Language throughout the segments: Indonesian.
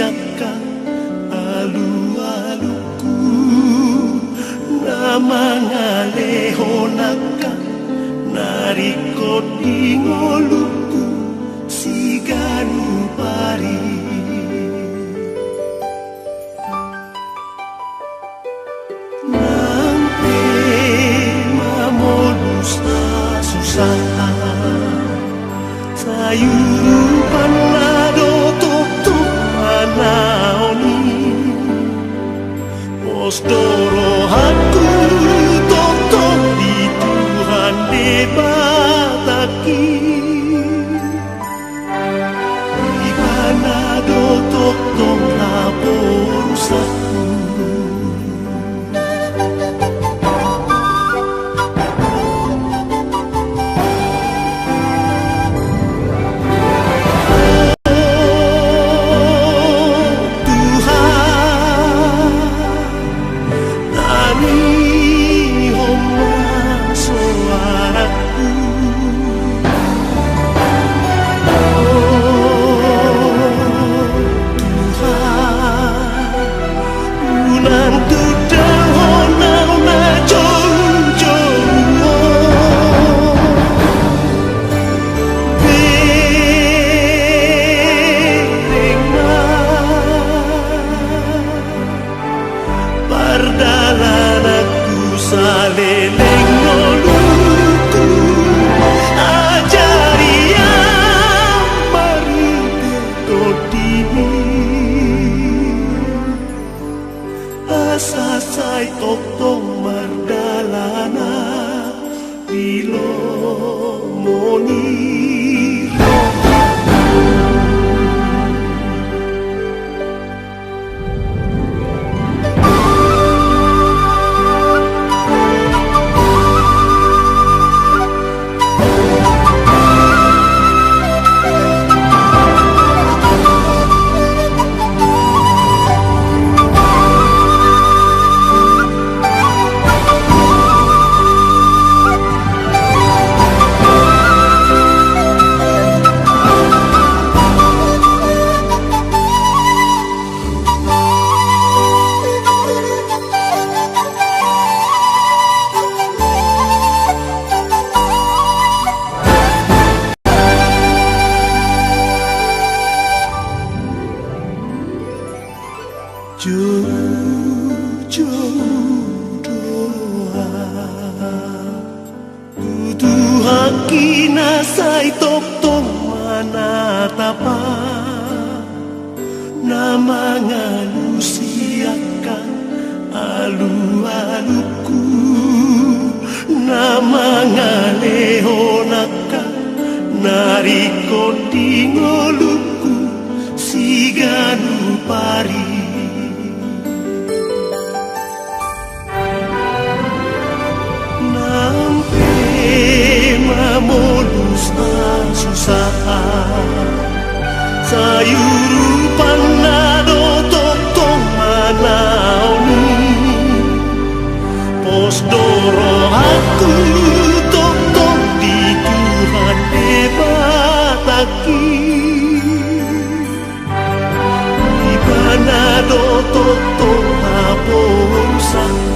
siaka alu-aluku namangalehonaka nariko dingoluku siganu pari nampe mamolus susah sayuru panado tutup manaoni posdoro aku tutup di Tuhan debataki di panado tutup laporusaku saleleng noluku ajaria marite todini asasai toktong mardalana bilomoni Hakina say toktong manatapa na mga lusiakan alu-aluku na mga lehonaka nariko dingoluku siganu pari mamolus susah sayuru panado toktong manaoni posdoro aku toktong di Tuhan debataki di panado toktong laporusaku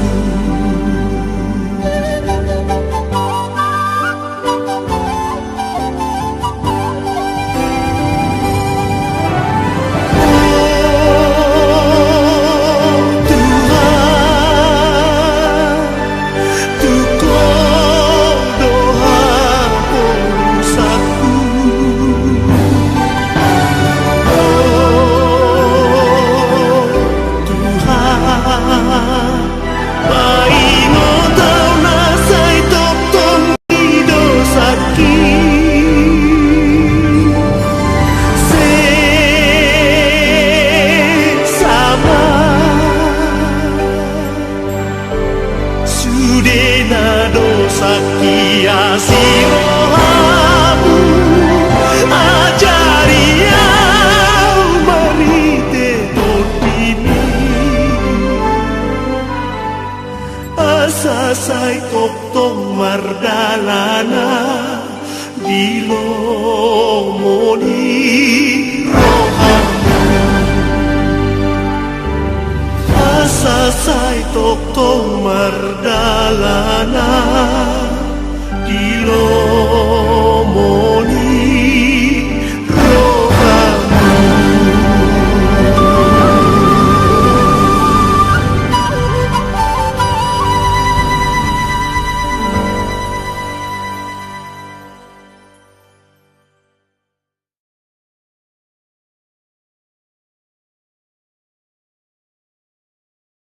sakia sirohamu ajaria marite todini asasai toktong mardalana dilomoni. 「sai tokto mardalana di lo